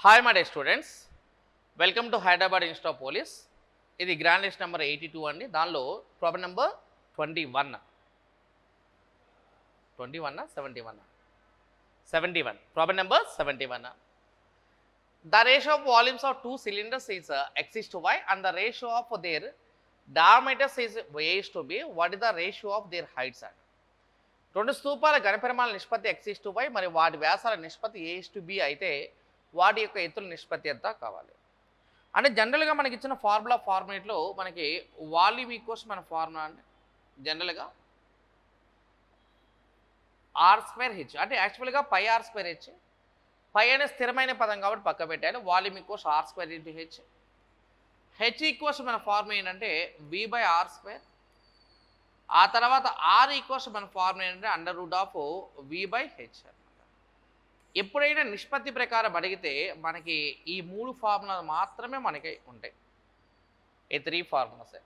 Hi my day students, welcome to Hyderabad institute of police. ఇది grand list number 82 అండి. దానిలో problem number 21 problem number 71. The ratio of volumes of two cylinders is x is to y and the ratio of their diameters is a is to b. What is the ratio of their heights? రెండు స్తూపాల ఘనపరిమాణాల నిష్పత్తి x is to y మరియు వాటి వ్యాసాల నిష్పత్తి a is to b అయితే వాటి యొక్క ఎత్తుల నిష్పత్తి ఎంత కావాలి. అంటే జనరల్గా మనకి ఇచ్చిన ఫార్ములేట్లో మనకి వాల్యూమ్ ఈక్వల్స్ మన ఫార్ములా అంటే జనరల్గా r²h అంటే యాక్చువల్గా πr²h. పై అనే స్థిరమైన పదం కాబట్టి పక్క పెట్టాలి. Volume equals r²/h. H equals మన ఫార్ములా ఏంటంటే v/r². ఆ తర్వాత ఆర్ ఈక్వల్స్ మన ఫార్ములా ఏంటంటే √v/h. ఎప్పుడైనా నిష్పత్తి ప్రకారం అడిగితే మనకి ఈ మూడు ఫార్ములాలు మాత్రమే మనకి ఉంటాయి. ఈ 3 ఫార్ములాసే.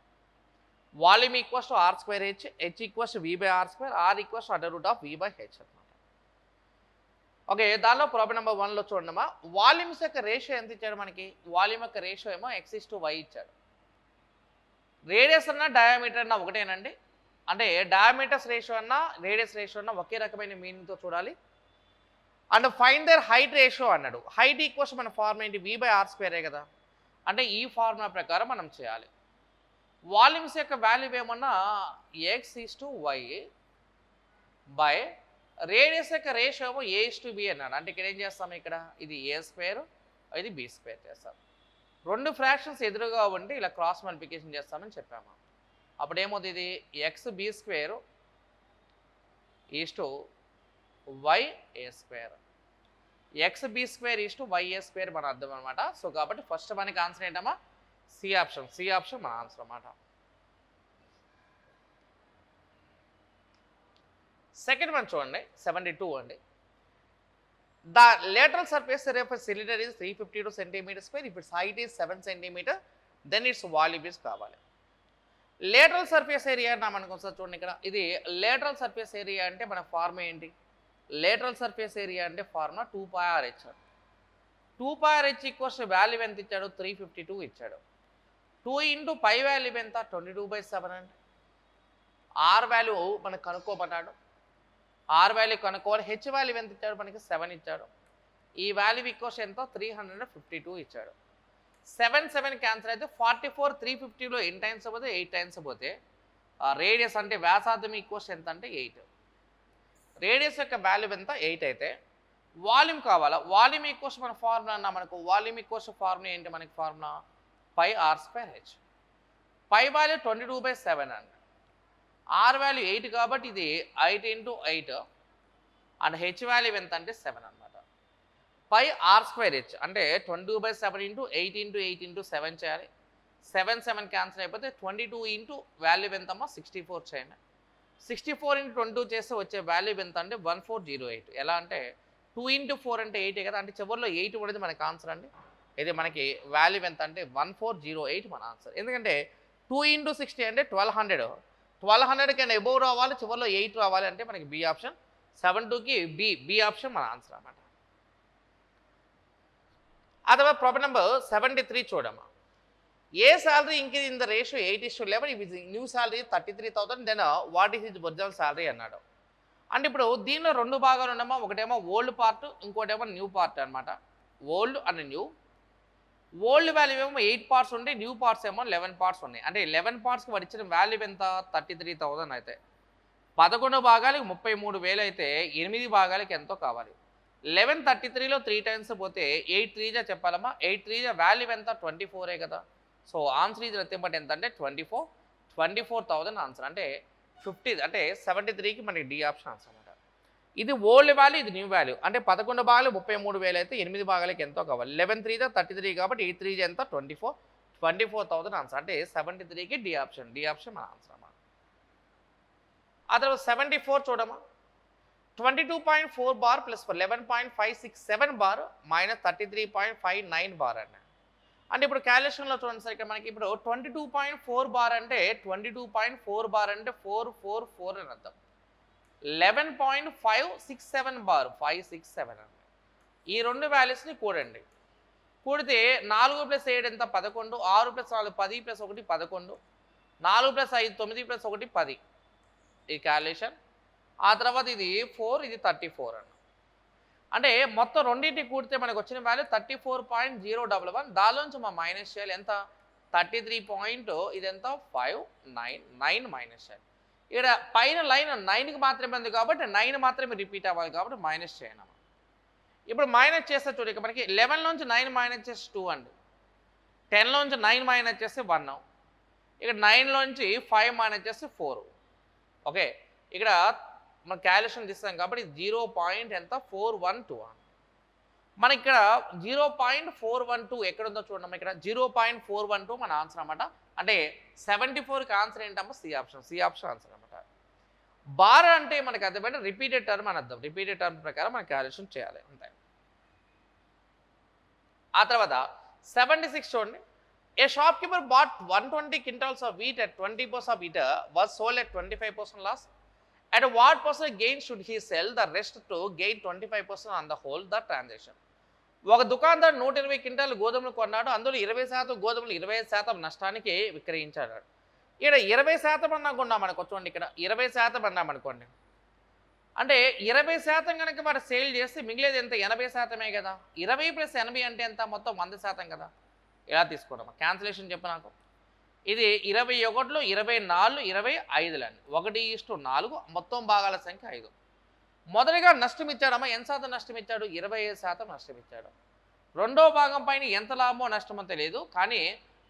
Volume equals to r²h, h equals v/r², r equals √v/h అనమాట. ఓకే, దానిలో ప్రాబ్లం నెంబర్ 1లో చూడమ్మా, వాల్యూమ్స్ యొక్క రేషియో ఎంత ఇచ్చాడు మనకి? వాల్యూమ్ యొక్క రేషియో ఏమో x is to y ఇచ్చాడు. రేడియస్ అన్నా డయామీటర్ అన్నా ఒకటేనండి. అంటే డయామీటర్స్ రేషియో అన్నా రేడియస్ రేషియో అన్నా ఒకే రకమైన మీనింగ్తో చూడాలి. And find their height ratio అన్నాడు. హైట్ ఈక్వల్స్ మన ఫార్ములా ఏంటి? v/r² కదా. అంటే ఈ ఫార్ములా ప్రకారం మనం చేయాలి. వాల్యూమ్స్ యొక్క వాల్యూ ఏమన్నా x is to y by radius యొక్క రేషియో ఏమో a is to b అన్నాడు. అంటే ఇక్కడ ఏం చేస్తాం? ఇక్కడ ఇది a², ఇది b² చేస్తాం. రెండు ఫ్రాక్షన్స్ ఎదురుగా ఉంటే ఇలా క్రాస్ మల్టిప్లికేషన్ చేస్తామని చెప్పాము. అప్పుడు ఏమవుతుంది? ఇది xb² is to ya², xb² is to ya² మన అర్థం అనమాట. సో కాబట్టి ఫస్ట్ మనకి ఆన్సర్ ఏంటమ్మా? సి ఆప్షన్ మన ఆన్సర్ అన్నమాట. సెకండ్ వన్ చూడండి, 72 అండి. The lateral surface area of cylinder is 352 cm². If its height is 7 cm, then its volume is కావాలి. లేటరల్ సర్ఫేస్ ఏరియా అన్నా మనకు ఒకసారి చూడండి. ఇక్కడ ఇది లేటరల్ సర్ఫేస్ ఏరియా అంటే మన ఫార్ములా ఏంటి? లేటరల్ సర్ఫేస్ ఏరియా అంటే formula 2πrh. 2πrh equals value ఎంత ఇచ్చాడు? 352 ఇచ్చాడు. 2 ఇంటూ పై వాల్యూ ఎంత? 22/7 అండి. ఆర్ వాల్యూ మనకు కనుక్కోమన్నాడు. ఆర్ వాల్యూ కనుక్కోవాలి. హెచ్ వాల్యూ ఎంత ఇచ్చాడు? మనకి 7 ఇచ్చాడు. ఈ వాల్యూ ఈక్వల్స్ ఎంత? 352 ఇచ్చాడు. 7 క్యాన్సర్ అయితే 44 350లో ఎన్ని టైమ్స్ పోతే 8 టైమ్స్ పోతే రేడియస్ అంటే వ్యాసార్థం ఈక్వల్స్ ఎంత అంటే 8. రేడియస్ యొక్క వాల్యూ ఎంత? 8 అయితే వాల్యూమ్ కావాలా? వాల్యూమ్ ఈక్వల్స్ మన ఫార్ములా అన్న మనకు వాల్యూమ్ ఈక్వల్స్ ఫార్ములా ఏంటి? మనకి ఫార్ములా πr²h. పై వాల్యూ 22/7 అండి. ఆర్ వాల్యూ 8 కాబట్టి ఇది 8 × 8 అండ్ హెచ్ వాల్యూ ఎంత అంటే 7 అనమాట. πr²h అంటే 22/7 × 8 × 8 × 7 చేయాలి. 7 క్యాన్సల్ అయిపోతే 22 ఇంటూ వాల్యూ ఎంతమ్మా? 64 చేయండి. 64 × 22 చేస్తే వచ్చే వాల్యూ ఎంత అంటే 1408. ఎలా అంటే 2 × 4 అంటే 8 కదా. అంటే చివరిలో 8 ఉండేది మనకి ఆన్సర్ అండి. ఇది మనకి వాల్యూ ఎంత అంటే 1408 మన ఆన్సర్. ఎందుకంటే 2 × 60 అంటే 1200 కన్నా ఎబోవ్ రావాలి, చివరిలో 8 రావాలి అంటే మనకి బి ఆప్షన్. 72కి బి ఆప్షన్ మన ఆన్సర్ అన్నమాట. ఆ తర్వాత ప్రాబ్లం నెంబర్ 73 చూడమ్మా. A salary increase in the ratio 8:11. If is new salary 33,000, then what is his original salary అన్నాడు. అంటే ఇప్పుడు దీనిలో రెండు భాగాలు ఉన్నామా. ఒకటేమో ఓల్డ్ పార్ట్, ఇంకోటేమో న్యూ పార్ట్ అనమాట. Old and new. Old value ఏమో 8 పార్ట్స్ ఉంటాయి, న్యూ పార్ట్స్ ఏమో 11 పార్ట్స్ ఉన్నాయి. అంటే 11 పార్ట్స్కి వాడు ఇచ్చిన వాల్యూ ఎంత? 33,000 అయితే 11 భాగాలకి 33,000 అయితే 8 భాగాలకి ఎంతో కావాలి. 1133లో 3 టైమ్స్ పోతే 8 3 చెప్పాలమ్మా. 8 3 వాల్యూ ఎంత? 24 కదా. So answer is nothing but ఎంత అంటే 24,000 ఆన్సర్. అంటే 50 అంటే 73కి మనకి డి ఆప్షన్ ఆన్సర్ అనమాట. ఇది ఓల్డ్ వాల్యూ, ఇది న్యూ వాల్యూ. అంటే 11 భాగాలు 33,000 అయితే 8 భాగాలకి ఎంతో కావాలి. 11 3 33 కాబట్టి 8 3 ఎంత? 24,000 ఆన్సర్. అంటే 73కి డి ఆప్షన్ మన ఆన్సర్ అన్నమాట. ఆ తర్వాత 74 చూడమ్మా. 22.4 bar plus 11.567 bar minus 33.59 bar అన్న. అంటే ఇప్పుడు క్యాలిక్యులేషన్లో చూడండి సార్, ఇక్కడ మనకి ఇప్పుడు 22.4 బార్ అంటే 22.4 బార్ అంటే 444 అని అర్థం. 11.567 బార్ 567 అండి. ఈ రెండు వాల్యూస్ని కూడండి. కూడితే 4 + 7 ఎంత 11, 6 + 4 10 + 1 11, 4 + 5 9 + 1 10 ఈ క్యాలిక్యులేషన్. ఆ తర్వాత ఇది 4 ఇది 34 అన్న. అంటే మొత్తం రెండింటికి కూడితే మనకు వచ్చిన వాల్యూ 34.011. దానిలోంచి మనం మైనస్ చేయాలి ఎంత 33 ఇదెంత 599 మైనస్ చేయాలి. ఇక్కడ పైన లైన్ 9కి మాత్రమే ఉంది కాబట్టి 9 మాత్రమే రిపీట్ అవ్వాలి కాబట్టి మైనస్ చేయను. ఇప్పుడు మైనస్ చేస్తే చూడు ఇక మనకి 11 నుంచి 9 మైనస్ చేస్తే 2 అండి, 10 నుంచి 9 మైనస్ చేస్తే 1, ఇక్కడ 9 నుంచి 5 మైనస్ చేస్తే 4. ఓకే, ఇక్కడ మనం క్యాలిక్యులేషన్ తీస్తాం కాబట్టి 0.412 మనకి ఇక్కడ 0.412 ఎక్కడ ఉందో చూడమ్మా. ఇక్కడ 0.412 మన ఆన్సర్ అనమాట. అంటే 74కి ఆన్సర్ ఏంటమ్మా సి ఆప్షన్ ఆన్సర్ అనమాట. బార్ అంటే మనకి అర్థమైతే రిపీటెడ్ టర్మ్ అని అర్థం. రిపీటెడ్ టర్మ్ ప్రకారం మనం క్యాలిక్యులేషన్ చేయాలి అంతే. ఆ తర్వాత 76 చూడండి. A shopkeeper bought 120 quintals of wheat at 20% of wheat was sold at 25% loss. At what percent gain should he sell the rest to gain 25% on the whole the transaction? ఒక దుకాణదారు 120 quintal గోధుమలు కొన్నాడు, అందులో 20% గోధుమలు 25% నష్టానికి విక్రయించాడు. ఇక్కడ 20% అన్నా కొన్నామనుకో, చూడండి ఇక్కడ 20% అన్నామనుకోండి, అంటే 20% కనుక మరి సేల్ చేస్తే మిగిలేదు ఎంత 80%మే కదా. 20 + 80 అంటే ఎంత మొత్తం 100% కదా. ఎలా తీసుకున్నామా క్యాన్సిలేషన్ చెప్పు నాకు. ఇది 21లో 24 25 1:4 మొత్తం భాగాల సంఖ్య 5. మొదటిగా నష్టం ఇచ్చాడమ్మా, ఎంత శాతం నష్టం ఇచ్చాడు 25% నష్టం ఇచ్చాడు. రెండో భాగం పైన ఎంత లాభమో నష్టమో తెలియదు, కానీ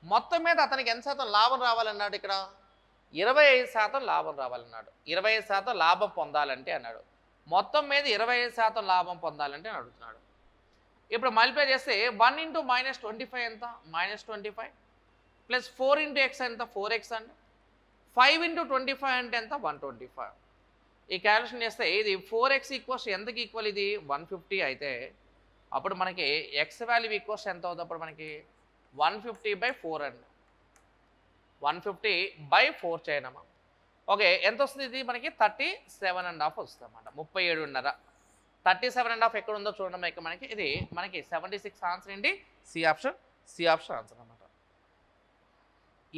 మొత్తం మీద అతనికి ఎంత శాతం లాభం రావాలన్నాడు. ఇక్కడ 25% లాభం రావాలన్నాడు. 25% లాభం పొందాలంటే అన్నాడు. మొత్తం మీద 25% లాభం పొందాలంటే అని అడుగుతున్నాడు. ఇప్పుడు మల్టిప్లై చేస్తే 1 × -25 ఎంత -25 ప్లస్ 4 × x ఎంత 4x అండి, 5 × 25 అంటే ఎంత 125. ఈ క్యాలిక్యులేషన్ చేస్తే ఇది 4x ఈక్వల్స్ ఎంతకి ఈక్వల్, ఇది 150 అయితే అప్పుడు మనకి x వాల్యూ ఈక్వల్స్ ఎంత అవుతుంది అప్పుడు మనకి 150/4 అండి. 150/4 చేయనమ్మా. ఓకే, ఎంత వస్తుంది ఇది మనకి 37.5 వస్తుంది అన్నమాట. 37.5. 37.5 ఎక్కడ ఉందో చూడడం ఇక్కడ మనకి ఇది మనకి 76 ఆన్సర్ ఏంటి సి ఆప్షన్ ఆన్సర్ అన్నమాట.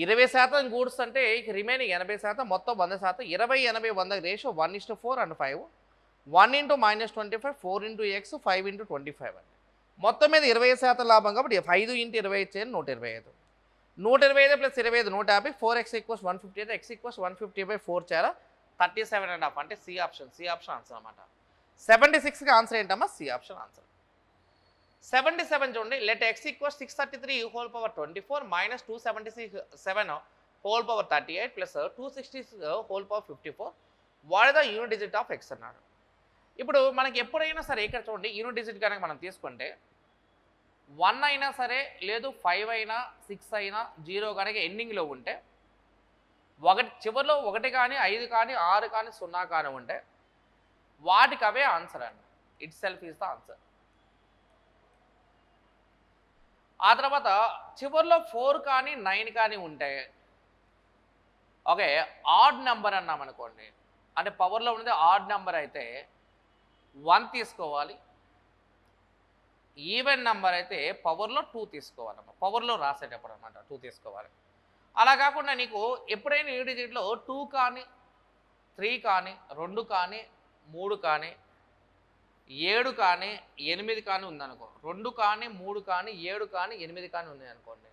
20% గూడ్స్ అంటే రిమైనింగ్ 80%, మొత్తం 100%. 20 80 100 రేషియో 1:4 and 5. 1 × -25 4 × x 5 × 25 అండి. మొత్తం మీద 20% లాభం కాబట్టి 5 × 25 చేయండి 125. 125 + 25 150. 4x = 150 అయితే x = 150/4 చేయాలా 37.5 అంటే సి ఆప్షన్ ఆన్సర్ అన్నమాట. 76కి ఆన్సర్ ఏంటమ్మా సి ఆప్షన్ ఆన్సర్. 77 చూడండి. Let x = 633 whole power 24 - 277 whole power 38 + 260 whole power 54. What is the unit digit of x అన్నాడు. ఇప్పుడు మనకి ఎప్పుడైనా సరే ఇక్కడ చూడండి యూనిట్ డిజిట్ కనుక మనం తీసుకుంటే 1 అయినా సరే లేదు 5 అయినా 6 అయినా 0 కనుక ఎండింగ్లో ఉంటే చివరిలో 1 కానీ 5 కానీ 6 కానీ 0 కానీ ఉంటే వాటికి అవే ఆన్సర్ అండి. It self is the answer. ఆ తర్వాత చివరిలో 4 కానీ 9 కానీ ఉంటే ఓకే ఆడ్ నెంబర్ అన్నాం అనుకోండి, అంటే పవర్లో ఉన్నది ఆడ్ నెంబర్ అయితే 1 తీసుకోవాలి, ఈవెన్ నెంబర్ అయితే పవర్లో 2 తీసుకోవాలన్నమాట. పవర్లో రాసేటప్పుడు అనమాట 2 తీసుకోవాలి. అలా కాకుండా నీకు ఎప్పుడైనా ఈ డిజిట్లో 2 కానీ 3 కానీ 2 కానీ 3 కానీ 7 కానీ 8 కానీ ఉందనుకో, 2 కానీ 3 కానీ 7 కానీ 8 కానీ ఉంది అనుకోండి,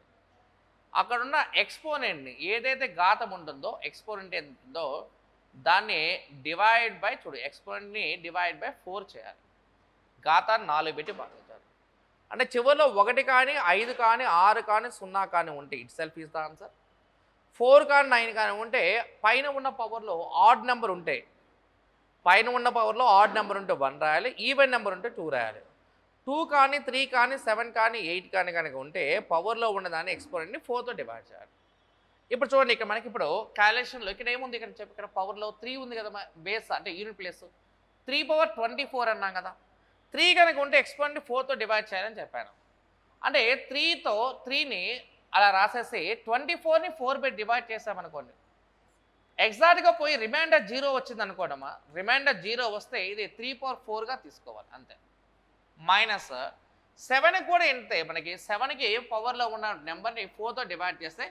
అక్కడున్న ఎక్స్పోనెంట్ని ఏదైతే ఘాతం ఉంటుందో ఎక్స్పోనెంట్ ఎంత ఉందో దాన్ని డివైడ్ బై చూడు ఎక్స్పోనెంట్ని డివైడ్ బై 4 చేయాలి. ఘాతాన్ని 4 పెట్టి భాగించాలి. అంటే చివరిలో 1 కానీ 5 కానీ 6 కానీ 0 కానీ ఉంటే it self is the answer. 4 కానీ 9 కానీ ఉంటే పైన ఉన్న పవర్లో ఆడ్ నెంబర్ ఉంటే పైన ఉన్న పవర్లో ఆడ్ నెంబర్ ఉంటే 1 రాయాలి, ఈవెన్ నెంబర్ ఉంటే 2 రాయాలి. 2 కానీ 3 కానీ 7 కానీ 8 కానీ కనుక ఉంటే పవర్లో ఉన్నదాన్ని ఎక్స్పోనెంట్ని 4తో డివైడ్ చేయాలి. ఇప్పుడు చూడండి ఇక్కడ మనకి ఇప్పుడు క్యాలిక్యులేషన్లో ఇక్కడ ఏముంది, ఇక్కడ చెప్పి ఇక్కడ పవర్లో 3 ఉంది కదా బేస్ అంటే యూనిట్ ప్లేస్ 3/24 అన్నాం కదా. 3 కనుక ఉంటే ఎక్స్పోనెంట్ని 4తో డివైడ్ చేయాలని చెప్పాను. అంటే 3ని అలా రాసేసి 24ని 4 పెట్టి డివైడ్ చేసామనుకోండి, ఎగ్జాక్ట్గా పోయి రిమైండర్ 0 వచ్చింది అనుకోవడమా. రిమైండర్ 0 వస్తే ఇది 3/4గా తీసుకోవాలి అంతే. మైనస్ 7కి కూడా ఇంతే, మనకి 7కి పవర్లో ఉన్న నెంబర్ని 4తో డివైడ్ చేస్తే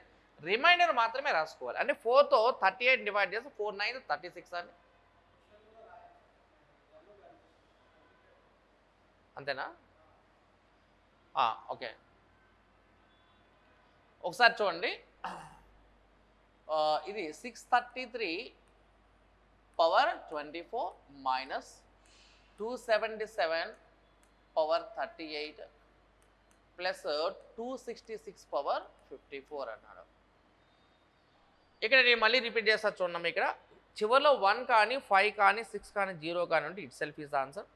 రిమైండర్ మాత్రమే రాసుకోవాలి. అంటే 4తో 38 డివైడ్ చేస్తే 4 9 36 అని, అంతేనా? ఓకే, ఒకసారి చూడండి. ఇది 633 power 24 minus 277 power 38 plus 266 power 54 అన్నాడు. ఇక్కడ నేను మళ్ళీ రిపీట్ చేస్తా చూడండి. ఇక్కడ చివరిలో 1 కానీ 5 కానీ 6 కానీ 0 కానీ ఉంటే ఇట్ సెల్ఫ్ ఈజ్ ఆన్సర్.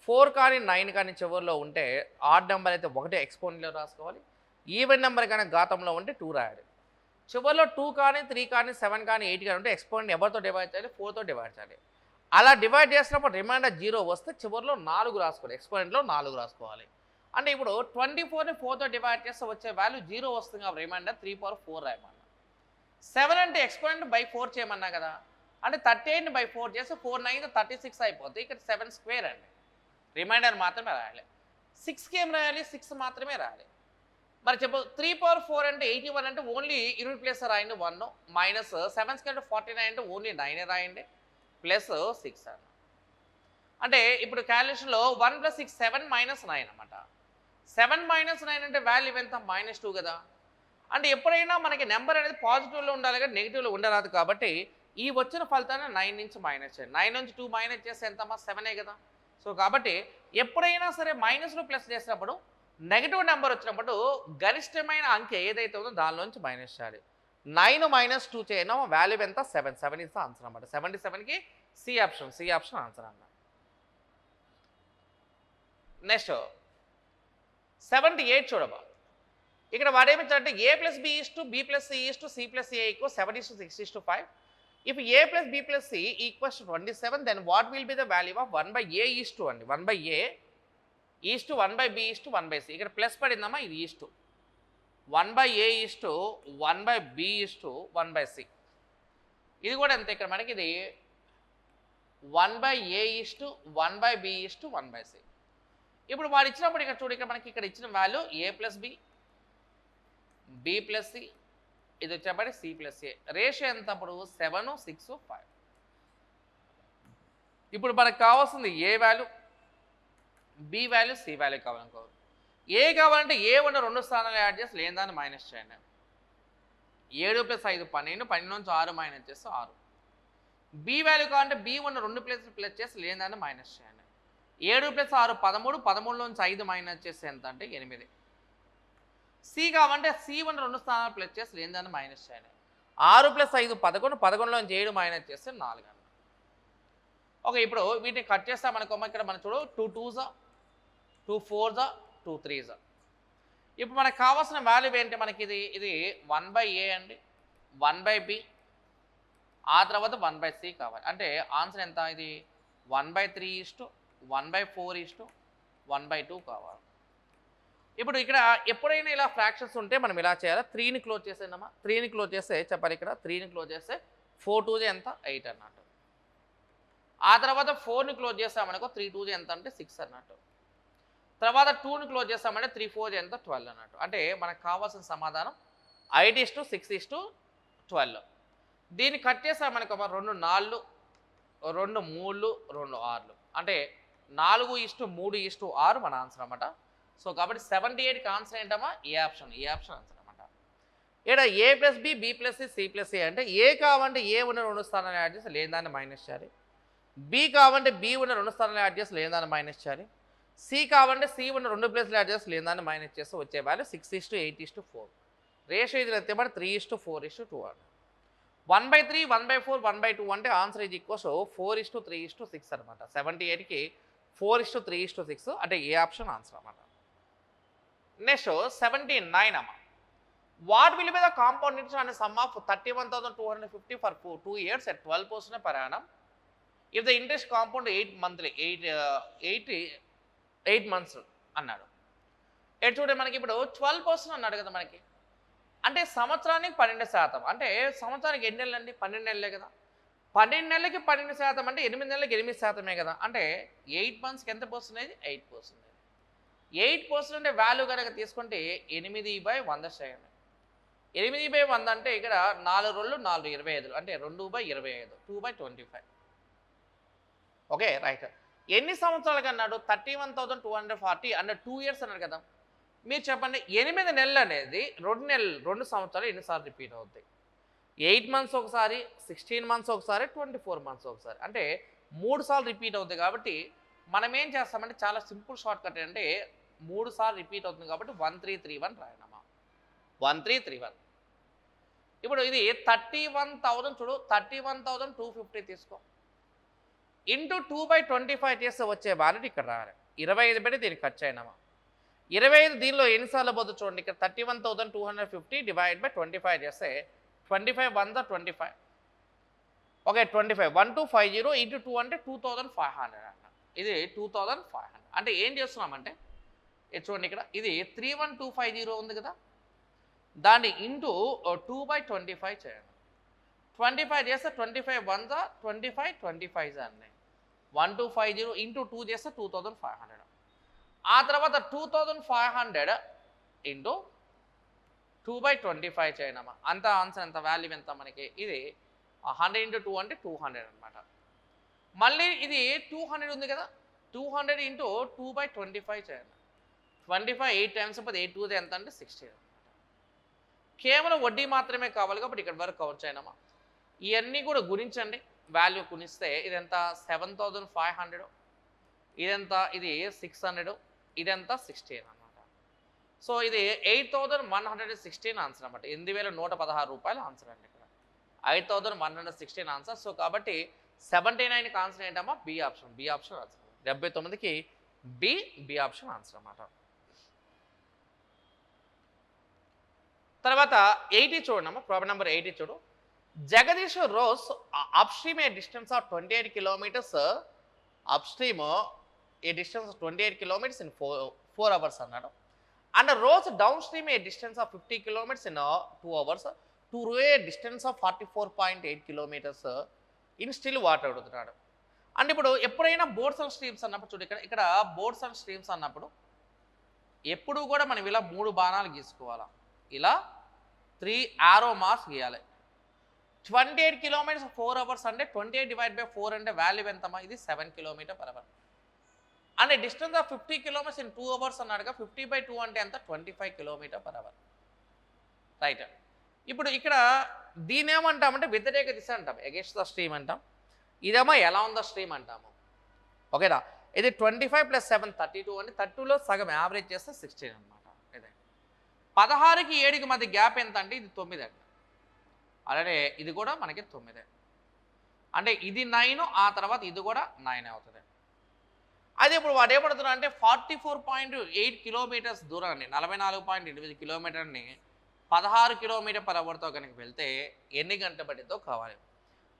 4 కానీ 9 కానీ చివరిలో ఉంటే ఆడ్ నెంబర్ అయితే ఒకటే ఎక్స్పోనెంట్లో రాసుకోవాలి. ఈవెన్ నెంబర్ కానీ ఘాతంలో ఉంటే 2 రాయాలి. చివరిలో 2 కానీ 3 కానీ 7 కానీ 8 కానీ ఉంటే ఎక్స్పోనెంట్ ఎవరితో డివైడ్ చేయాలి? 4తో డివైడ్ చేయాలి. అలా డివైడ్ చేసినప్పుడు రిమైండర్ 0 వస్తే చివరిలో 4 రాసుకోవాలి, ఎక్స్పోనెంట్లో 4 రాసుకోవాలి. అంటే ఇప్పుడు 24ని 4తో డివైడ్ చేస్తే వచ్చే వాల్యూ 0 వస్తుంది కాబట్టి రిమైండర్ 3/4 రాయమన్నా. 7 అంటే ఎక్స్పోనెంట్ బై 4 చేయమన్నా కదా, అంటే 38ని బై 4 చేస్తే 4 9 36 అయిపోతుంది. ఇక్కడ 7 స్క్వేర్ అండి, రిమైండర్ మాత్రమే రాయాలి. 6కి ఏం రాయాలి? 6 మాత్రమే రాయాలి. మరి చెప్పు 3/4 అంటే 81 అంటే ఓన్లీ యూనిట్ ప్లేస్ రాయండి 1 మైనస్ 7 స్క్వేర్ 49 అంటే ఓన్లీ 9 రాయండి ప్లస్ 6 అన్న. అంటే ఇప్పుడు క్యాలిక్యులేషన్లో 1 + 6 7 - 9 అన్నమాట. 7 - 9 అంటే వాల్యూ ఎంత? -2 కదా. అంటే ఎప్పుడైనా మనకి నెంబర్ అనేది పాజిటివ్లో ఉండాలి కానీ నెగిటివ్లో ఉండరాదు. కాబట్టి ఈ వచ్చిన ఫలితాన్ని 9 నుంచి మైనస్ చేయండి. 9 నుంచి 2 మైనస్ చేస్తే ఎంతమ్మా? 7 కదా. సో కాబట్టి ఎప్పుడైనా సరే మైనస్లో ప్లస్ చేసినప్పుడు నెగిటివ్ నెంబర్ వచ్చినప్పుడు గరిష్టమైన అంకె ఏదైతే ఉందో దానిలోంచి మైనస్ చేయాలి. 9 - 2 చేయడం వాల్యూ ఎంత? 7. 7 ఇస్ ఆన్సర్ అన్నమాట. 77కి సి ఆప్షన్ ఆన్సర్ అన్న. నెక్స్ట్ 78 చూడబా. ఇక్కడ వాడేమిచ్చారంటే a + b = b + c = c + a = 7:6:5. If a + b + c = 27, then what will be the value of 1/a అండి. 1/a east 1/b 1/c. ఇక్కడ ప్లస్ పడిందమ్మా, ఇది east 1/a 1/b 1/c. ఇది కూడా అంతే. ఇక్కడ మనకి ఇది 1/a 1/b 1/c. ఇప్పుడు వాడు ఇచ్చినప్పుడు ఇక్కడ చూడు, ఇక్కడ మనకి ఇక్కడ ఇచ్చిన value a + b b + c, ఇది వచ్చేప్పటి c + a. రేషియో ఎంత అప్పుడు? 7 6 5. ఇప్పుడు మనకు కావాల్సింది A value, B value, C value కావాలనుకో. ఏ కావాలంటే ఏ ఉన్న 2 స్థానాలు యాడ్ చేసి లేని దాన్ని మైనస్ చేయండి. 7 + 5 12, 12 నుంచి 6 మైనస్ చేస్తే 6. బి వాల్యూ కావాలంటే బి ఉన్న 2 ప్లేస్లు ప్లస్ చేసి లేని దాన్ని మైనస్ చేయండి. 7 + 6 13, 13 నుంచి 5 మైనస్ చేస్తే ఎంత అంటే 8. సి కావాలంటే సి ఉన్న 2 స్థానాలు ప్లస్ చేసి లేని దాన్ని మైనస్ చేయండి. 6 + 5 11, 11 నుంచి 7 మైనస్ చేస్తే 4 అన్న. ఓకే, ఇప్పుడు వీటిని కట్ చేస్తామనుకోమా. ఇక్కడ మనం చూడు 2 2s 2 4s 2 3s. ఇప్పుడు మనకు కావాల్సిన వాల్యూ ఏంటి? మనకి ఇది 1/a అండి, 1/b, ఆ తర్వాత 1/c కావాలి. అంటే ఆన్సర్ ఎంత? ఇది 1/3 1/4 1/2 కావాలి. ఇప్పుడు ఇక్కడ ఎప్పుడైనా ఇలా ఫ్రాక్షన్స్ ఉంటే మనం ఇలా చేయాలి. 3ని క్లోజ్ చేసేనమ్మా. 3ని క్లోజ్ చేస్తే చెప్పాలి. ఇక్కడ 3ని క్లోజ్ చేస్తే 4 2s ఎంత? 8 అన్నట్టు. ఆ తర్వాత 4ని క్లోజ్ చేస్తామనుకో 3 2s ఎంత అంటే 6 అన్నట్టు. తర్వాత 2ని క్లోజ్ చేస్తామంటే 3 4s ఎంత? 12 అన్నట్టు. అంటే మనకు కావాల్సిన సమాధానం 8:6:12. దీన్ని కట్ చేస్తామనుకో 2 4, 2 3, 2 6. అంటే 4:3:6 మన ఆన్సర్ అన్నమాట. సో కాబట్టి 78కి ఆన్సర్ ఏంటమ్మా? ఏ ఆప్షన్ ఆన్సర్ అన్నమాట. ఇక్కడ a + b b + c c + a అంటే ఏ కావాలంటే ఏ ఉన్న 2 స్థానాలు యాడ్ చేసి లేని దాన్ని మైనస్ చేయాలి. బి కావాలంటే బి ఉన్న 2 స్థానాలు యాడ్ చేసి లేని దాన్ని మైనస్ చేయాలి. సి కావాలంటే సి ఉన్న 2 ప్లేస్లు యాడ్ చేసి లేని దాన్ని మైనస్ చేస్తే వచ్చే వాల్యూ 6:8:4. రేషియో ఇది అయితే 3:4:2 అని. 1/3 1/4 1/2 అంటే ఆన్సర్ ఇది ఈక్వల్స్ 4:3:6 అనమాట. 78కి 4:3:6 అంటే ఏ ఆప్షన్ ఆన్సర్ అన్నమాట. నెక్స్ట్ 79 అమ్మ. What will be the compound interest and some of 31,250 for 2 years at 12% per annum if the interest compound 8 months అన్నాడు. ఎటు చూడే మనకి ఇప్పుడు 12% అన్నాడు కదా మనకి. అంటే సంవత్సరానికి 12%. అంటే సంవత్సరానికి ఎన్ని నెలలు అండి? 12 నెలలే కదా. 12 నెలలకి 12% అంటే 8 నెలలకి 8% కదా. అంటే 8 monthsకి ఎంత పర్సెంటేజ్? 8%. 8% అంటే వాల్యూ కనుక తీసుకుంటే 8/100 చేయండి. 8/100 అంటే ఇక్కడ 4 2 4 25 అంటే 2/25 2/25. Okay right. ఎన్ని సంవత్సరాలకు అన్నాడు? 31,240 అంటే 2 ఇయర్స్ అన్నాడు కదా. మీరు చెప్పండి 8 నెలలు అనేది 2 సంవత్సరాలు ఎన్నిసార్లు రిపీట్ అవుతాయి? 8 మంత్స్ ఒకసారి, 16 మంత్స్ ఒకసారి, 24 మంత్స్ ఒకసారి, అంటే 3 సార్లు రిపీట్ అవుతాయి. కాబట్టి మనం ఏం చేస్తామంటే చాలా సింపుల్ షార్ట్ కట్ అంటే 3 సార్లు రిపీట్ అవుతుంది కాబట్టి 1331 రాయనమ్మా. 1331. ఇప్పుడు ఇది 31,000 చూడు, 31,250 తీసుకో, ఇంటూ 2/25 చేస్తే వచ్చే వాల్యూని ఇక్కడ రాయాలి. 25 పెట్టి దీనికి ఖర్చు అయినామా. 25 దీనిలో ఎన్నిసార్లు పోతుంది చూడండి. ఇక్కడ 31,250 డివైడ్ బై 25 చేస్తే 25 1 25. ఓకే 25 1250 ఇంటూ 2 అంటే 2,500 అన్న. ఇది 2,500 అంటే ఏం చేస్తున్నామంటే ఇది చూడండి, ఇక్కడ ఇది 31250 ఉంది కదా, దాన్ని ఇంటూ 2/25 చేయండి. 25 చేస్తే 25 1 25 25 అన్నీ 1250 ఇంటూ 2 చేస్తే 2,500. ఆ తర్వాత 2,500 ఇంటూ 2/25 చేయనమ్మా. అంత ఆన్సర్ ఎంత, వాల్యూ ఎంత మనకి? ఇది 100 ఇంటూ 2 అంటే 200 అనమాట. మళ్ళీ ఇది 200 ఉంది కదా, 200 ఇంటూ 2/25 చేయండి. 25 8 టైమ్స్ పోతే 8 2 ఎంత అంటే 60 అనమాట. కేవలం వడ్డీ మాత్రమే కావాలి కాబట్టి ఇక్కడ వరకు కవర్ చేయనమ్మా. ఇవన్నీ కూడా గుణించండి, వాల్యూ గుణిస్తే ఇదెంత 7,500, ఇదెంత ఇది 600, ఇదంతా 16 అనమాట. సో ఇది 8,116 ఆన్సర్ అనమాట. 8,116 రూపాయల ఆన్సర్ అండి. ఇక్కడ 8,116 ఆన్సర్. సో కాబట్టి 79కి ఆన్సర్ ఏంటమ్మా? B option. B option answer. 79కి బి ఆప్షన్ ఆన్సర్ అన్నమాట. తర్వాత 80 చూడమ్మా, ప్రాబ్లం నెంబర్ 80 చూడు. Jagdish rows upstream a distance of 28 kilometers, upstream a distance of 28 kilometers in 4 hours అన్నాడు. And rows downstream a distance of 50 kilometers in 2 hours to row a distance of 44.8 kilometers in still water అడుగుతున్నాడు. And ఇప్పుడు ఎప్పుడైనా boards and streams అన్నప్పుడు చూడు, ఇక్కడ boards and streams అన్నప్పుడు ఎప్పుడు కూడా మనం ఇలా 3 బాణాలు గీసుకోవాలా, ఇలా 3 arrow మార్క్స్ గీయాలి. 28 kilometers 4 hours అంటే 28 డివైడ్ బై 4 అంటే వాల్యూ ఎంతమ్మా? ఇది 7 km/h. అంటే distance of 50 kilometers in 2 hours అన్నాడుగా, 50/2 అంటే ఎంత? 25 km/h. రైట్. ఇప్పుడు ఇక్కడ దీని ఏమంటామంటే వ్యతిరేక దిశ అంటాం, అగేన్స్ట్ ద స్ట్రీమ్ అంటాం. ఇదేమో ఎలా ఉందో స్ట్రీమ్ అంటాము. ఓకేనా. ఇది 25 + 7 32 అంటే 32లో సగం యావరేజ్ చేస్తే 16 అనమాట. ఇదే 16కి 7కి మధ్య గ్యాప్ ఎంత అంటే ఇది 9 అండి. అలానే ఇది కూడా మనకి 9. అంటే ఇది 9, ఆ తర్వాత ఇది కూడా 9 అవుతుంది. అదే ఇప్పుడు వాడు ఏమడుతున్నా అంటే 44.8 kilometers దూరాన్ని, 44.8 kilometerని 16 km/hతో కనుక వెళ్తే ఎన్ని గంటలు పట్టిందో కావాలి.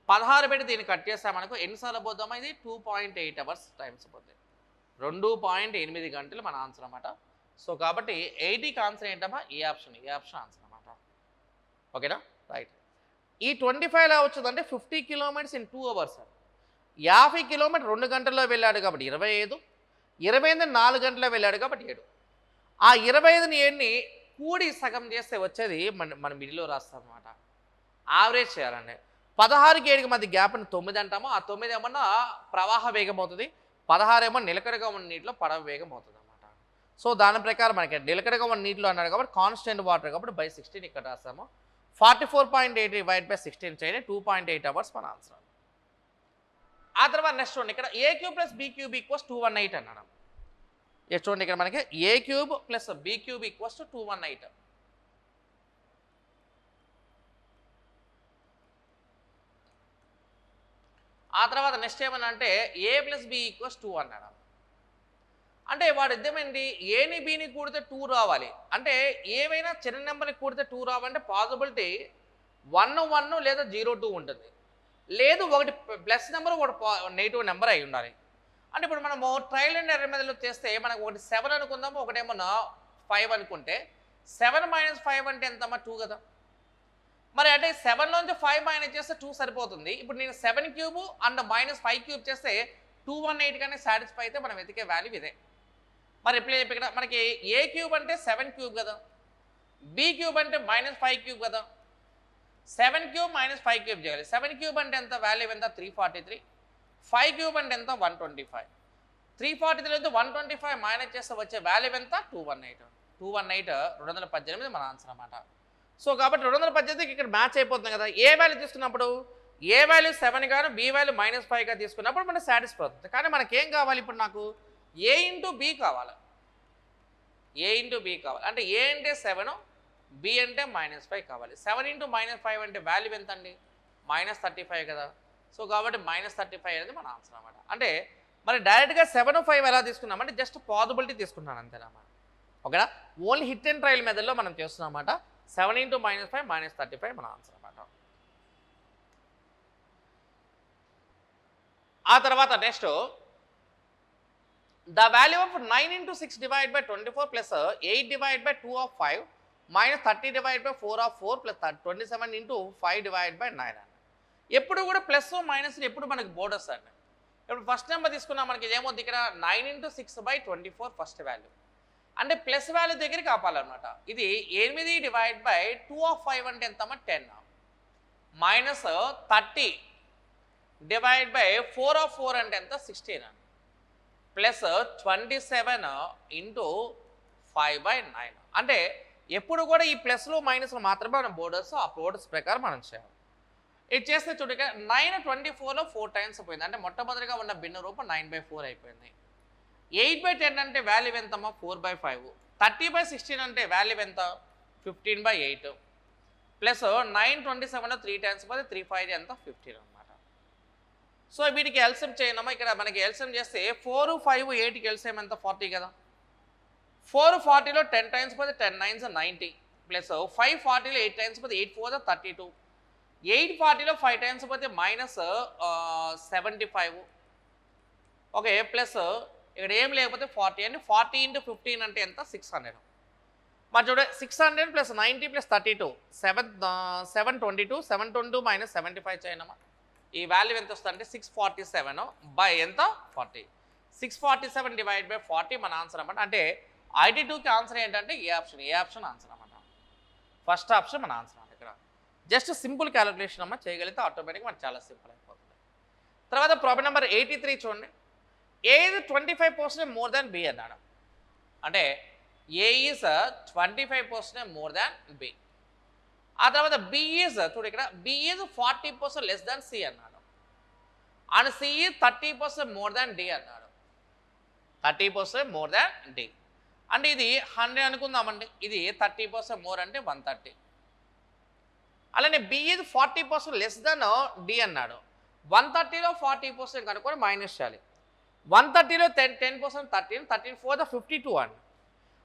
16 పెట్టి దీన్ని కట్ చేస్తామనుకో ఎన్నిసార్లు పోద్దామా? ఇది 2.8 hours టైమ్స్ పోతుంది. 2.8 గంటలు మన ఆన్సర్ అన్నమాట. సో కాబట్టి 80కి ఆన్సర్ ఏంటమ్మా? ఏ ఆప్షన్. ఏ ఆప్షన్ ఆన్సర్ అన్నమాట. ఓకేనా రైట్. ఈ 25 ఎలా వచ్చిందంటే 50 kilometers ఇన్ 2 hours. 50 kilometers 2 గంటల్లో వెళ్ళాడు కాబట్టి 25, 25 4 గంటల్లో వెళ్ళాడు కాబట్టి 7. ఆ 25ని 7ని కూడి సగం చేస్తే వచ్చేది మన మిడిల్లో రాస్తాం అన్నమాట. యావరేజ్ చేయాలండి. 16కి 7కి మధ్య గ్యాప్ని 9 అంటాము. ఆ 9 ఏమన్నా ప్రవాహ వేగం అవుతుంది, 16 ఏమో నిలకడగా ఉన్న నీటిలో పడవ వేగం అవుతుంది అన్నమాట. సో దాని ప్రకారం మనకి నిలకడగా ఉన్న నీటిలో అన్నాడు కాబట్టి కాన్స్టెంట్ వాటర్ కాబట్టి బై 16 ఇక్కడ రాస్తాము. 44.8 డివైడ్ బై 16 చేయండి, 2.8 hours మన ఆన్సర్. ఆ తర్వాత నెక్స్ట్ చూడండి, ఇక్కడ a³ + b³ = 218 అన్నాడు. చూడండి ఇక్కడ మనకి a³ + b³ = 218. ఆ తర్వాత నెక్స్ట్ ఏమన్నా అంటే a + b = 2 అన్నాడు. అంటే వాడు అర్థమైంది ఏని బీని కూడితే 2 రావాలి. అంటే ఏవైనా చిన్న నెంబర్ని కూడితే 2 రావాలంటే పాసిబిలిటీ 1 1 లేదా 0 2 ఉంటుంది. లేదు ఒకటి ప్లస్ నెంబర్, ఒకటి నెగిటివ్ నెంబర్ అయి ఉండాలి. అంటే ఇప్పుడు మనము ట్రయల్ అండ్ ఎర్రర్ మెథడ్లో చేస్తే మనకు ఒకటి 7 అనుకుందాము, ఒకటేమో 5 అనుకుంటే 7 - 5 అంటే ఎంతమ్మా? 2 కదా. మరి అంటే 7లోంచి 5 మైనస్ చేస్తే 2 సరిపోతుంది. ఇప్పుడు నేను 7³ అండ్ -5³ చేస్తే 218 కానీ సాటిస్ఫై అయితే మనం వెతికే వాల్యూ ఇదే. మరి రిప్లై చెప్పి ఇక్కడ మనకి ఏ క్యూబ్ అంటే 7 క్యూబ్ కదా, బి క్యూబ్ అంటే -5 క్యూబ్ కదా. 7 క్యూబ్ -5 క్యూబ్ చేయాలి. 7 క్యూబ్ అంటే ఎంత, వాల్యూ ఎంత 343. 5 క్యూబ్ అంటే ఎంత 125. 343 నుంచి 125 మైనస్ చేస్తే వచ్చే వాల్యూ ఎంత 218. 218 మన ఆన్సర్ అన్నమాట. సో కాబట్టి 218కి ఇక్కడ మ్యాచ్ అయిపోతుంది కదా. ఏ వాల్యూ తీసుకున్నప్పుడు ఏ వాల్యూ 7 గాను బి వాల్యూ -5గా తీసుకున్నప్పుడు మనకు సాటిస్ఫై అవుతుంది. కానీ మనకేం కావాలి ఇప్పుడు, నాకు ఏ ఇంటూ బి కావాలి. ఏ ఇంటూ బి కావాలి అంటే ఏ అంటే 7, బి అంటే -5 కావాలి. 7 ఇంటూ -5 అంటే వాల్యూ ఎంత అండి, -35 కదా. సో కాబట్టి -35 అనేది మన ఆన్సర్ అన్నమాట. అంటే మరి డైరెక్ట్గా 7, 5 ఎలా తీసుకున్నామంటే జస్ట్ పాసిబిలిటీ తీసుకున్నాను అంతేనమ్మా. ఓకేనా, ఓన్లీ హిట్ అండ్ ట్రయల్ మెథడ్లో మనం చేస్తున్నాం అన్నమాట. 7 ఇంటూ -5 -35 మన ఆన్సర్ అన్నమాట. ఆ తర్వాత next the value of 9 into 6 divide by 24 plus 8 divide by 2 of 5 minus 30 divide by 4 of 4 plus 27 into 5 divide by 9 అండి. ఎప్పుడు కూడా ప్లస్ మైనస్ ఎప్పుడు మనకి బోర్డర్స్ అండి. ఇప్పుడు ఫస్ట్ నెంబర్ తీసుకున్నా మనకి ఏమవుతుంది ఇక్కడ 9 ఇంటూ 6 బై 24 ఫస్ట్ వాల్యూ అంటే ప్లస్ వాల్యూ దగ్గరికి ఆపాలన్నమాట. ఇది 8 డివైడ్ బై 2 ఆఫ్ 5 అంటే ఎంతమ్మా 10 మైనస్ 30 డివైడ్ బై 4 ఆఫ్ 4 అంటే ఎంత 16 అండి ప్లస్ 27 ఇంటూ 5/9 అంటే ఎప్పుడు కూడా ఈ ప్లస్లు మైనస్లు మాత్రమే మనం బోర్డర్స్ ఆ బోర్డర్స్ ప్రకారం మనం చేయాలి. ఇది చేస్తే చూడక 9 24లో 4 టైమ్స్ పోయింది అంటే మొట్టమొదటిగా ఉన్న భిన్న రూపం 9/4 అయిపోయింది. 8/10 అంటే వాల్యూ ఎంతమ్మా 4/5. 30/16 అంటే వాల్యూ ఎంత 15/8 ప్లస్ 9 27లో 3 టైమ్స్ పోతే 3 5 ఎంత 15 అనమాట. సో వీటికి ఎల్సిఎం చేయనమ్మా. ఇక్కడ మనకి ఎల్సిఎం చేస్తే 4 5 8కి ఎల్సిఎం ఎంత 40 కదా. 4 40లో 10 టైమ్స్ పోతే 10 9s 90 ప్లస్ 5 40లో 8 టైమ్స్ పోతే 8 4 32 8 40లో 5 టైమ్స్ పోతే -75 ఓకే ప్లస్ ఇక్కడ ఏం లేకపోతే 40 అండి. 40 ఇంటూ 15 అంటే ఎంత 600. మరి చూడ 600 ప్లస్ 90 ప్లస్ 32 722 722 మైనస్ 75 చేయనమ్మా. ఈ వాల్యూ ఎంత వస్తుంది అంటే 647 బై ఎంత 40. 647 డివైడ్ బై 40 మన ఆన్సర్ అన్నమాట. అంటే 82కి ఆన్సర్ ఏంటంటే ఏ ఆప్షన్ ఆన్సర్ అన్నమాట. ఫస్ట్ ఆప్షన్ మన ఆన్సర్ అన్నమాట. ఇక్కడ జస్ట్ సింపుల్ క్యాలిక్యులేషన్ అమ్మ చేయగలిగితే ఆటోమేటిక్గా మనకు చాలా సింపుల్ అయిపోతుంది. తర్వాత ప్రాబ్లం నెంబర్ 83 చూడండి. A is 25% more than B అన్నాడు. అంటే A is 25% more than B. ఆ తర్వాత బి ఈజ్ చూడు ఇక్కడ B is 40% less than C అన్నాడు. And C is 30% more than D అన్నాడు. 30% మోర్ దాన్ డి అంటే ఇది 100 అనుకుందామండి. ఇది 30% మోర్ అంటే 130. అలానే B is 40% less than D అన్నాడు. 130లో 40% కనుక్కొని మైనస్ చేయాలి. 130లో 10% 13 4 52 అండి.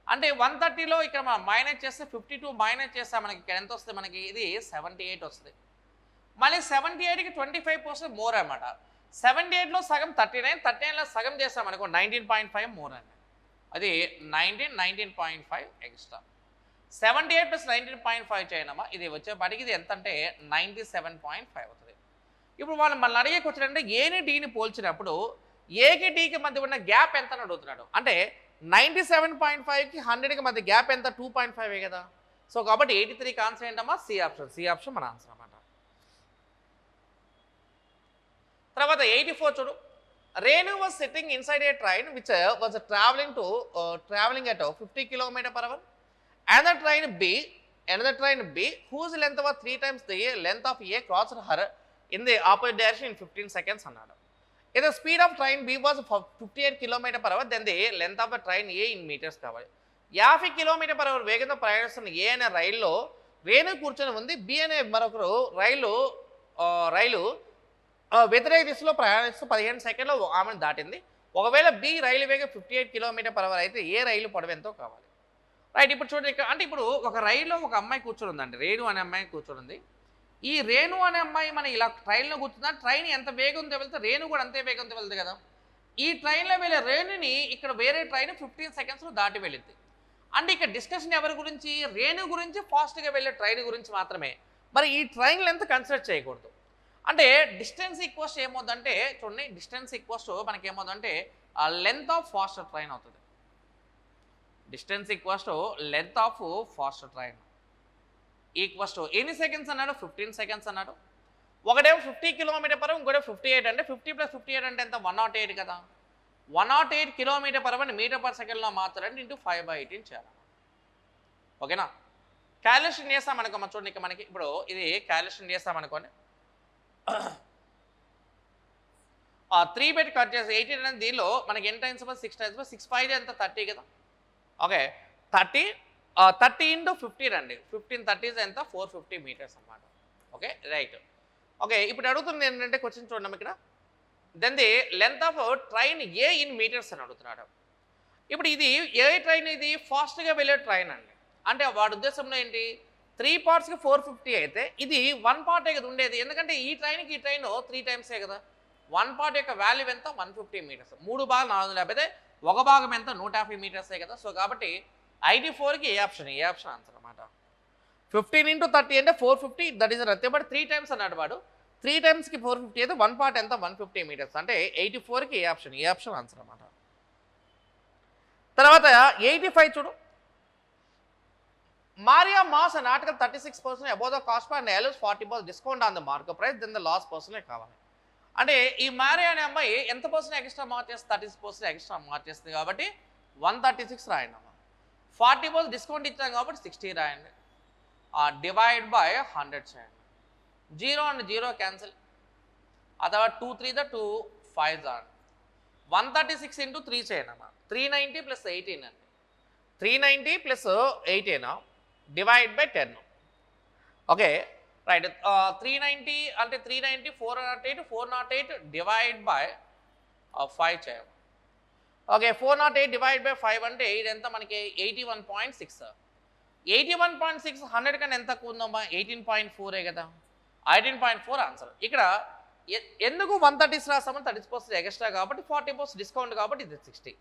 అంటే 130లో ఇక్కడ మనం మైనస్ చేస్తే 52 మైనస్ చేస్తే మనకి ఇక్కడ ఎంత వస్తుంది మనకి ఇది 78 వస్తుంది. మళ్ళీ 78కి 25% మోర్ అనమాట. 78లో సగం 39లో సగం చేస్తాం అనుకో 19.5 మోర్ అండి. అది 19.5 ఎక్స్ట్రా. 78 ప్లస్ 19.5 చేయనమ్మా. ఇది వచ్చేపాటికి ఇది ఎంత అంటే 97.5 అవుతుంది. ఇప్పుడు వాళ్ళు మళ్ళీ అడిగే క్వశ్చన్ అంటే ఏని డీని పోల్చినప్పుడు ఏకి డీకి మధ్య ఉన్న గ్యాప్ ఎంత అని అడుగుతున్నాడు. అంటే 97.5కి 100కి మధ్య గ్యాప్ ఎంత 2.5 కదా. సో కాబట్టి 83కి ఆన్సర్ ఏంటమ్మా సి ఆప్షన్ మన ఆన్సర్ అన్నమాట. తర్వాత 84 చూడు. Renu was sitting inside a train which was traveling at 50 km/h. Another train B whose length was 3 times the length of A crossed her in the opposite direction in 15 seconds అన్నాడు. If the speed of train B was 58 km/h then the length of the train A in meters కావాలి. 50 km/h వేగంతో ప్రయాణిస్తున్న ఏ అనే రైల్లో రేణు కూర్చొని ఉంది. B అనే మరొకరు రైలు వ్యతిరేక దిశలో ప్రయాణిస్తూ 15 సెకండ్లో ఆమెను దాటింది. ఒకవేళ బి రైలు వేగం 58 km/h అయితే ఏ రైలు పొడవు ఎంతో కావాలి. రైట్. ఇప్పుడు చూడండి ఇక్కడ అంటే ఇప్పుడు ఒక రైల్లో ఒక అమ్మాయి కూర్చొని ఉందండి. రేణు అనే అమ్మాయి కూర్చొని ఉంది. ఈ రేణు అనే అమ్మాయి మన ఇలా ట్రైన్లో కూర్చుందా ట్రైన్ ఎంత వేగంతో వెళ్తే రేణు కూడా అంతే వేగంతో వెళ్తుంది కదా. ఈ ట్రైన్లో వెళ్ళే రేణుని ఇక్కడ వేరే ట్రైన్ 15 సెకండ్స్లో దాటి వెళ్ళింది. అంటే ఇక్కడ డిస్కషన్ ఎవరి గురించి రేణు గురించి ఫాస్ట్గా వెళ్ళే ట్రైన్ గురించి మాత్రమే. మరి ఈ ట్రైన్ లెంత్ కన్సిడర్ చేయకూడదు. అంటే డిస్టెన్స్ ఈక్వల్స్ ఏమవుతుందంటే చూడండి డిస్టెన్స్ ఈక్వల్స్ మనకి ఏమవుతుందంటే లెంత్ ఆఫ్ ఫాస్టర్ ట్రైన్ అవుతుంది. Distance equals to length of fast train equals to ఎన్ని సెకండ్స్ అన్నాడు 15 సెకండ్స్ అన్నాడు. ఒకటేమో 50 కిలోమీటర్ పర్ ఇంకోటి 58 అంటే 50 + 58 అంటే ఎంత 108 కదా. 108 kilometre per hour metre per సెకండ్లో మాత్రమే ఇంటూ 5/18 చేయాలి. ఓకేనా. క్యాలిక్యులేషన్ చేస్తామనుకో చూడండి, ఇక మనకి ఇప్పుడు ఇది క్యాలిక్యులేషన్ చేస్తామనుకోండి 3 పెట్టి కట్ చేసి 18 అనేది దీనిలో మనకి ఎన్ని టైమ్స్ 6 టైమ్స్ 6 5 ఎంత 30 కదా. ఓకే 30 × 15 అండి. 15 30 ఎంత 450 మీటర్స్ అన్నమాట. Okay right. ఓకే ఇప్పుడు అడుగుతుంది ఏంటంటే క్వశ్చన్ చూడండి ఇక్కడ, then the length of train A in metres అని అడుగుతున్నాడు. ఇప్పుడు ఇది ఏ ట్రైన్, ఇది ఫాస్ట్గా వెళ్ళే ట్రైన్ అండి. అంటే వాడి ఉద్దేశంలో ఏంటి 3 పార్ట్స్కి 450 అయితే ఇది 1 పార్టే కదా ఉండేది. ఎందుకంటే ఈ ట్రైన్కి ఈ ట్రైన్ 3 టైమ్సే కదా. 1 పార్ట్ యొక్క వాల్యూ ఎంత 150 మీటర్స్. 3 భాగం 450 అయితే ఒక భాగం ఎంత 150 మీటర్సే కదా. సో కాబట్టి 84కి ఏ ఆప్షన్ ఆన్సర్ అన్నమాట. 15 × 30 అంటే 450, దట్ ఈస్ రత్తే. బట్ 3 టైమ్స్ అన్నాడు వాడు. 3 టైమ్స్కి 450 అయితే 1 పార్ట్ ఎంత 150 మీటర్స్. అంటే 84కి ఏ ఆప్షన్ ఆన్సర్ అన్నమాట. తర్వాత 85 చూడు. Maria Mass an article 36% above the cost per and allows 40% discount on the market price, then the loss person కావాలి. అంటే ఈ మారియా అనే అమ్మాయి ఎంత పర్సెంట్ ఎక్స్ట్రా మార్చేస్తుంది 36% ఎక్స్ట్రా మార్చేస్తుంది కాబట్టి 136 రాయండి అమ్మ. 40% డిస్కౌంట్ ఇచ్చాం కాబట్టి 60 రాయండి. డివైడ్ బై 100 చేయండి. 0 and 0 క్యాన్సిల్. అథవా 2 3 2 5 136 × 3 చేయండి అమ్మ. 390 + 18 అండి. 390 + 18 డివైడ్ బై 10. Okay right. 390 అంటే 390 408 డివైడ్ బై 5 చేయాలి. ఓకే 408 డివైడ్ బై 5 అంటే ఇది ఎంత మనకి 81.6. 81.6 100 కన్నా ఎంత తక్కువ ఉందమ్మా 18.4 కదా. 18.4 ఆన్సర్. ఇక్కడ ఎందుకు 136 రాస్తామని 30% ఎక్స్ట్రా కాబట్టి 40% డిస్కౌంట్ కాబట్టి ఇది 60.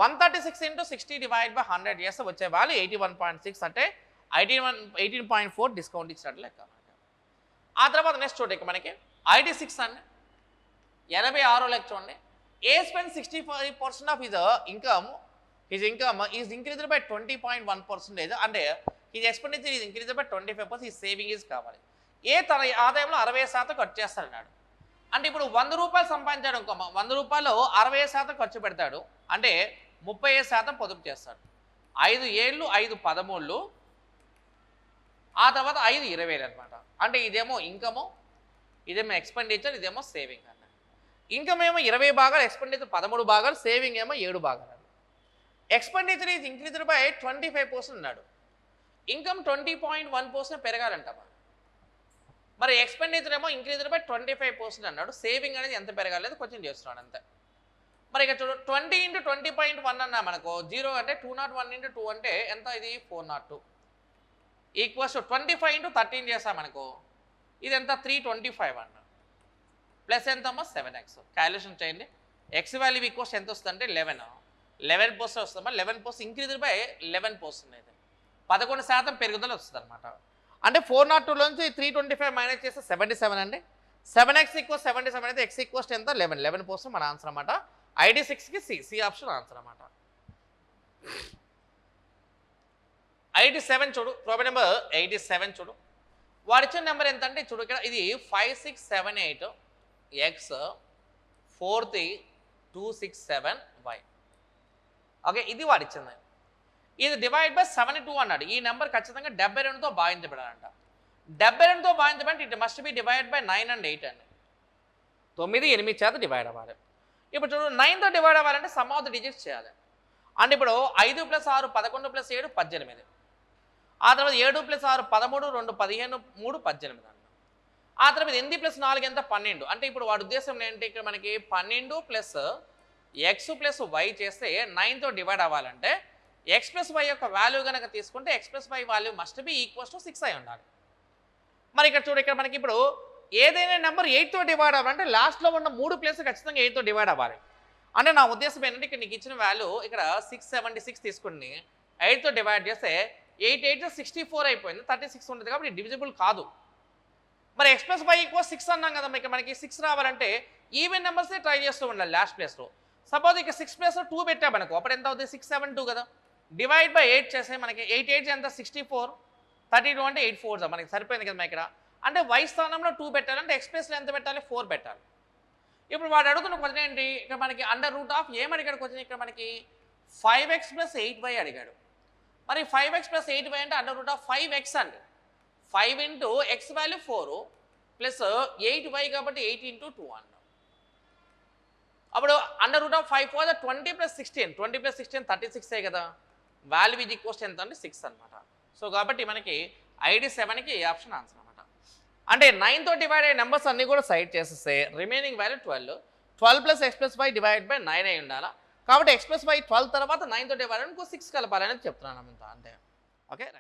136 × 60 డివైడ్ బై 100 చేస్తే వచ్చే వాల్యూ 81.6 అంటే 18.4 డిస్కౌంట్ ఇచ్చినట్లు లెక్క. ఆ తర్వాత నెక్స్ట్ చూడండి మనకి 86 అండి. 86 లెక్క చూడండి. A spend 65% of his income is increased by 20.1%. అంటే his expenditure is increased by 25%. ఈ సేవింగ్ ఈజ్ కావాలి. ఏ తన ఆదాయంలో 60% ఖర్చు చేస్తాడన్నాడు. అంటే ఇప్పుడు 100 రూపాయలు సంపాదించాడు ఇంకో 100 రూపాయలు 60% ఖర్చు పెడతాడు. అంటే 35% పొదుపు చేస్తాడు. 5 ఏళ్ళు 5 13, ఆ తర్వాత 5 20 అనమాట. అంటే ఇదేమో ఇన్కము, ఇదేమో ఎక్స్పెండిచర్, ఇదేమో సేవింగ్ అన్న. ఇన్కమ్ ఏమో 20 భాగాలు, ఎక్స్పెండిచర్ 13 భాగాలు, సేవింగ్ ఏమో 7 భాగాలు. ఎక్స్పెండిచర్ ఈజ్ ఇంక్రీజ్డ్ బై 25% అన్నాడు. ఇన్కమ్ 20.1% పెరగాలంట. మరి ఎక్స్పెండిచర్ ఏమో ఇంక్రీజ్డ్ బై 25% అన్నాడు. సేవింగ్ అనేది ఎంత పెరగాలేదు కొంచెం చేస్తున్నాడు అంతే. మరి ఇక్కడ చూడు 20 × 20.1 అన్నా మనకు 0 అంటే 201 × 2 అంటే ఎంత ఇది 402 ఈక్వల్స్ 25 × 13 చేస్తామనుకో ఇది ఎంత 325 అన్న. ప్లస్ ఎంతమ్మా 7x. క్యాలిక్యులేషన్ చేయండి. ఎక్స్ వాల్యూ ఈక్వల్స్ ఎంత వస్తుంది అంటే 11% వస్తుందమ్మా. 11% ఇంక్రీజ్డ్ బై 11% అయితే 11% పెరుగుదల వస్తుంది అనమాట. అంటే 402లోంచి 325 మైనస్ చేస్తే 77 అండి. 7x = 77 అయితే x = ఎంత 11% మన ఆన్సర్ అన్నమాట. 86కి సి ఆప్షన్ ఆన్సర్ అన్నమాట. 87 చూడు, ప్రాబ్లం నెంబర్ 87 చూడు. వాడు ఇచ్చిన నెంబర్ ఎంత అంటే చూడు ఇక్కడ ఇది 5678 x 43267y. ఓకే ఇది వాడు ఇచ్చింది. ఇది డివైడ్ బై 72 అన్నాడు. ఈ నెంబర్ ఖచ్చితంగా 72తో భాగించబడాలంట. 72తో భాగించబడి it must be divide by 9 and 8 అండి. 9 8 చేత డివైడ్ అవ్వాలి. ఇప్పుడు చూడు 9తో డివైడ్ అవ్వాలంటే సమ్ ఆఫ్ ది డిజిట్స్ చేయాలి. అంటే ఇప్పుడు 5 + 6 11 + 7 18. ఆ తర్వాత 7 + 6 13 2 15 3 18 అంట. ఆ తర్వాత 8 + 4 ఎంత 12. అంటే ఇప్పుడు వాడి ఉద్దేశం ఏంటి ఇక్కడ మనకి 12 + x + y చేస్తే 9తో డివైడ్ అవ్వాలంటే x + y యొక్క వాల్యూ కనుక తీసుకుంటే x + y value must be equals to 6 అయి ఉండాలి. మరి ఇక్కడ చూడు ఇక్కడ మనకి ఇప్పుడు ఏదైనా నెంబర్ 8తో డివైడ్ అవ్వాలంటే లాస్ట్లో ఉన్న 3 ప్లేస్ ఖచ్చితంగా 8తో డివైడ్ అవ్వాలి. అంటే నా ఉద్దేశం ఏంటంటే ఇక్కడ నీకు ఇచ్చిన వాల్యూ ఇక్కడ 676 తీసుకుని 8తో డివైడ్ చేస్తే 8 8 64 అయిపోయింది. 36 ఉంటుంది కాబట్టి డివిజిబుల్ కాదు. మరి x + y = 6 అన్నాం కదా. ఇక మనకి 6 రావాలంటే ఈవెన్ నెంబర్సే ట్రై చేస్తూ ఉండాలి లాస్ట్ ప్లేస్లో. సపోజ్ ఇక 6 ప్లేస్లో 2 పెట్టామనుకో అప్పుడు ఎంత అవుతుంది 672 కదా. డివైడ్ బై 8 చేస్తే మనకి 8 8 ఎంత 64, 32 అంటే 8 4 మనకి సరిపోయింది కదా ఇక్కడ. అంటే y స్థానంలో 2 పెట్టాలంటే x ప్లేస్లో ఎంత పెట్టాలి 4 పెట్టాలి. ఇప్పుడు వాడు అడుగుతున్న క్వశ్చన్ ఏంటి, ఇక్కడ మనకి అండర్ రూట్ ఆఫ్ ఏమడిగాడు క్వశ్చన్, ఇక్కడ మనకి 5x + 8y అడిగాడు. మరి 5x + 8y అంటే అండర్ రూట్ ఆఫ్ 5x అండి. 5 into x value 4 plus 8y కాబట్టి 8 ఇంటూ 2 అన్నాం. అప్పుడు అండర్ రూట్ ఆఫ్ 5 4 20 + 16, 20 + 16 36 కదా. వాల్యూ ఈజ్ ఈక్వల్స్ ఎంత అంటే 6 అనమాట. సో కాబట్టి మనకి ఐడి 7కి ఏ ఆప్షన్ ఆన్సర్ అనమాట. అంటే 9తో డివైడ్ అయ్యే నెంబర్స్ అన్నీ కూడా సైడ్ చేసేస్తే remaining value 12 + x + y divide by 9 అయి ఉండాలా. కాబట్టి x + y 12 తర్వాత 9తో డివైడ్ ఇంకో 6 కలపాలనేది చెప్తున్నాను అంతే. ఓకే.